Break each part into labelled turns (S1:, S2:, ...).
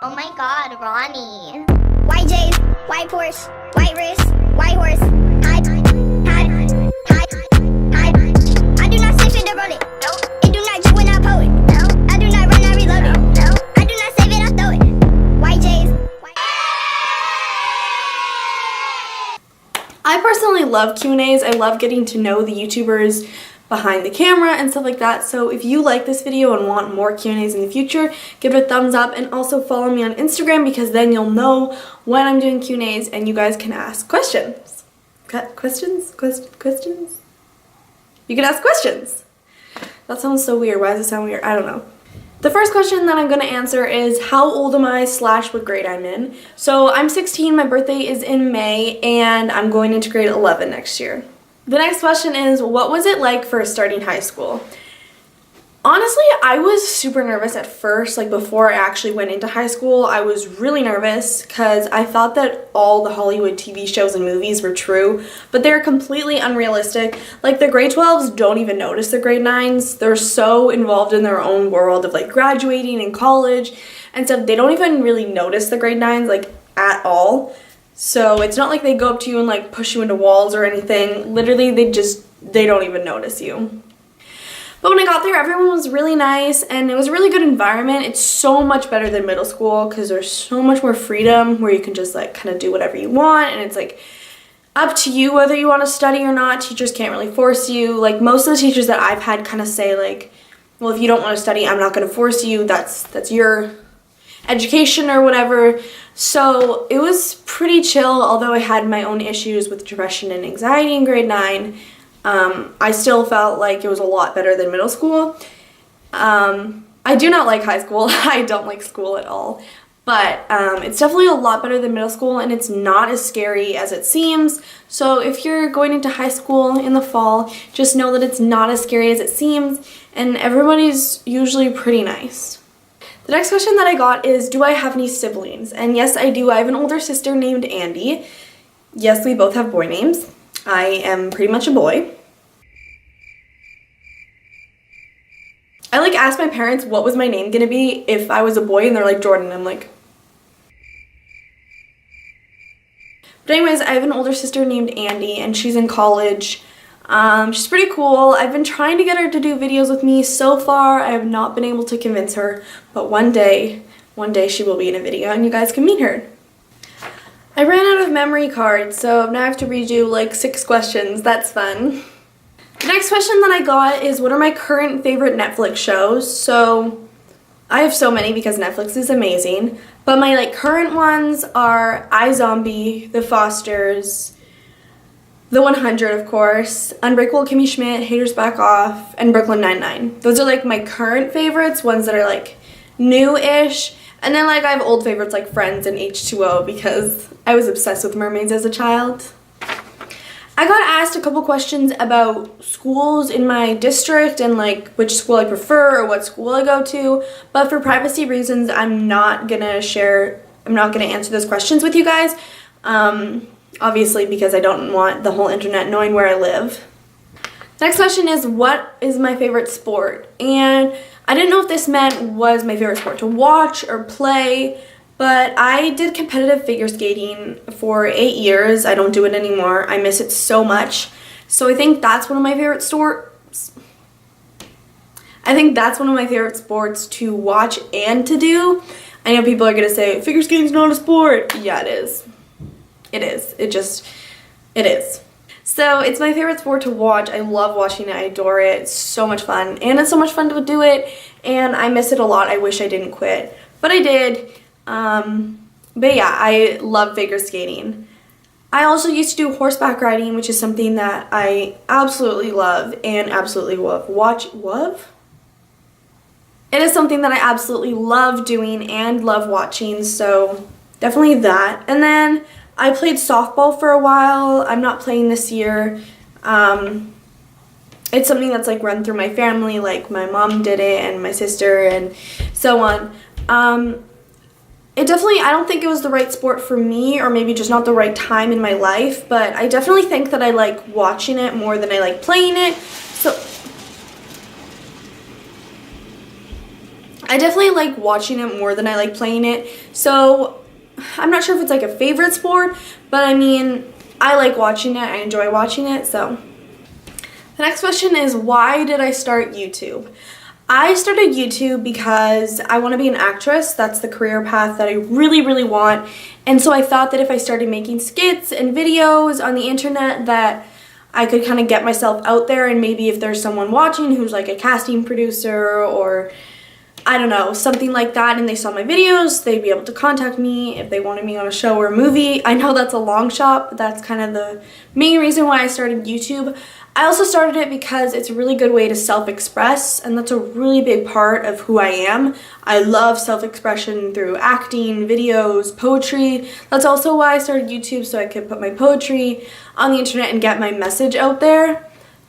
S1: Oh my god, Ronnie.
S2: White J's, white Porsche, white wrist, white horse. I do not sniff it or roll it. It do not jump when I pull it. I do not run, I reload it. I do not save it, I throw it. White J's.
S3: I personally love Q&As. I love getting to know the YouTubers behind the camera and stuff like that. So if you like this video and want more Q&As in the future, give it a thumbs up and also follow me on Instagram because then you'll know when I'm doing Q&As and you guys can ask questions. Questions? You can ask questions. That sounds so weird. Why does it sound weird? I don't know. The first question that I'm going to answer is how old am I / what grade I'm in. So I'm 16, my birthday is in May, and I'm going into grade 11 next year. The next question is, what was it like first starting high school? Honestly, I was super nervous at first. Like before I actually went into high school, I was really nervous because I thought that all the Hollywood TV shows and movies were true, but they're completely unrealistic. Like the grade 12s don't even notice the grade 9s. They're so involved in their own world of like graduating in college and stuff. They don't even really notice the grade 9s like at all. So it's not like they go up to you and like push you into walls or anything. Literally, they don't even notice you. But when I got there, everyone was really nice and it was a really good environment. It's so much better than middle school because there's so much more freedom where you can just like kind of do whatever you want, and it's like up to you whether you want to study or not. Teachers can't really force you. Like most of the teachers that I've had kind of say like, well, if you don't want to study, I'm not going to force you. That's your education or whatever. So it was pretty chill, although I had my own issues with depression and anxiety in grade 9. I still felt like it was a lot better than middle school. I do not like high school. I don't like school at all. But it's definitely a lot better than middle school, and it's not as scary as it seems. So if you're going into high school in the fall, just know that it's not as scary as it seems, and everybody's usually pretty nice. The next question that I got is, do I have any siblings? And yes, I do. I have an older sister named Andy. Yes, we both have boy names. I am pretty much a boy. I like asked my parents what was my name gonna be if I was a boy, and they're like Jordan. I'm like. But anyways, I have an older sister named Andy, and she's in college. She's pretty cool. I've been trying to get her to do videos with me. So far, I have not been able to convince her, but one day she will be in a video and you guys can meet her. I ran out of memory cards, so now I have to redo like 6 questions. That's fun. The next question that I got is, what are my current favorite Netflix shows? So I have so many because Netflix is amazing, but my like current ones are iZombie, The Fosters, The 100, of course, Unbreakable Kimmy Schmidt, Haters Back Off, and Brooklyn Nine-Nine. Those are like my current favorites, ones that are like new-ish. And then like I have old favorites like Friends and H2O because I was obsessed with mermaids as a child. I got asked a couple questions about schools in my district and like which school I prefer or what school I go to, but for privacy reasons, I'm not gonna answer those questions with you guys. Obviously, because I don't want the whole internet knowing where I live. Next question is, what is my favorite sport? And I didn't know if this meant was my favorite sport to watch or play, but I did competitive figure skating for 8 years. I don't do it anymore. I miss it so much. So I think that's one of my favorite sports. I think that's one of my favorite sports to watch and to do. I know people are gonna say, figure skating's not a sport. Yeah, it is. It is. It is. So it's my favorite sport to watch. I love watching it. I adore it. It's so much fun. And it's so much fun to do it. And I miss it a lot. I wish I didn't quit. But I did. But yeah, I love figure skating. I also used to do horseback riding, which is something that I absolutely love and absolutely love. It is something that I absolutely love doing and love watching. So definitely that. And then I played softball for a while. I'm not playing this year. It's something that's like run through my family, like my mom did it and my sister and so on. I don't think it was the right sport for me, or maybe just not the right time in my life, but I definitely think that I like watching it more than I like playing it. I definitely like watching it more than I like playing it. So I'm not sure if it's like a favorite sport, but I mean, I like watching it. I enjoy watching it. So the next question is, why did I start YouTube? I started YouTube because I want to be an actress. That's the career path that I really, really want. And so I thought that if I started making skits and videos on the internet that I could kind of get myself out there, and maybe if there's someone watching who's like a casting producer or I don't know, something like that, and they saw my videos, they'd be able to contact me if they wanted me on a show or a movie. I know that's a long shot, but that's kind of the main reason why I started YouTube. I also started it because it's a really good way to self-express, and that's a really big part of who I am. I love self-expression through acting, videos, poetry. That's also why I started YouTube, so I could put my poetry on the internet and get my message out there.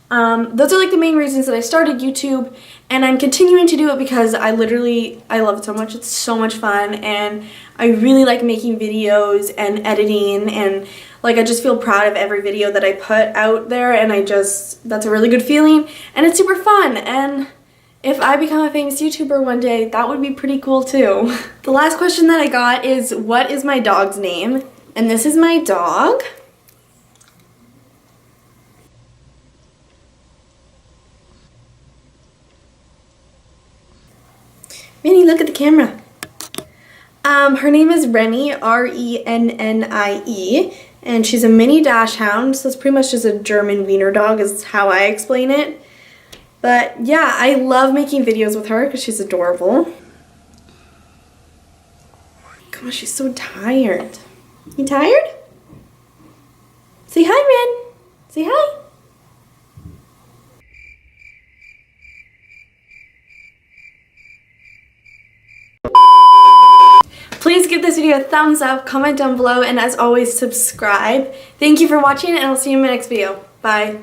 S3: Those are like the main reasons that I started YouTube, and I'm continuing to do it because I love it so much. It's so much fun, and I really like making videos and editing, and like I just feel proud of every video that I put out there, and that's a really good feeling, and it's super fun. And if I become a famous YouTuber one day, that would be pretty cool too. The last question that I got is, what is my dog's name? And this is my dog. Minnie, look at the camera. Her name is Rennie, R-E-N-N-I-E, and she's a mini dash hound, so it's pretty much just a German wiener dog is how I explain it. But yeah, I love making videos with her because she's adorable. Gosh, she's so tired. You tired? Say hi, Ren. Say hi. Please give this video a thumbs up, comment down below, and as always, subscribe. Thank you for watching, and I'll see you in my next video. Bye.